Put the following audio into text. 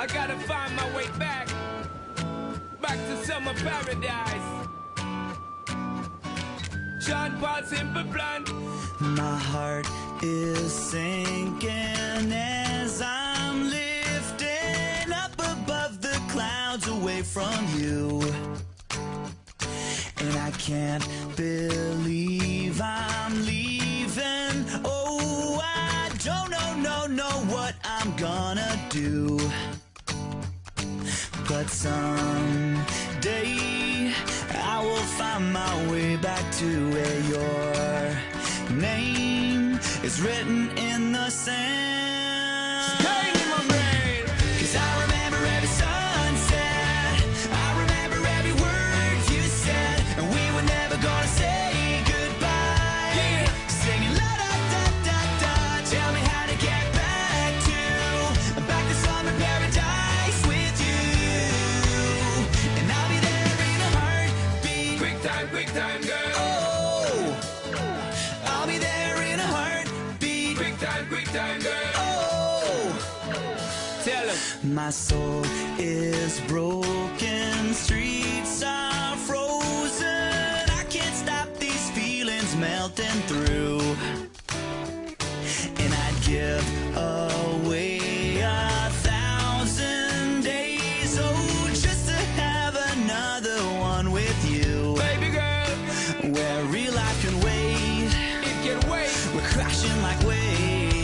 I gotta find my way back to summer paradise. Sean Paul, Simple Plan. My heart is sinking as I'm lifting up above the clouds away from you. And I can't believe I'm leaving. Oh, I don't know what I'm gonna do. But someday I will find my way back to where your name is written in the sand. Pain in my brain. 'Cause I remember every sunset, I remember every word you said, and we were never gonna say goodbye. Yeah. Singing la da da da da, tell me how to get back to summer paradise with you. And I'll be there in a heartbeat. Quick time, girl. Oh, I'll be there in a heartbeat. Quick time, girl. Oh, Tell him. my soul is broken, streets are frozen. I can't stop these feelings melting through. And I'd give away 1,000 days, oh, just to have another one with you. Baby girl, Where real life can wait, it can wait. we're crashing like waves.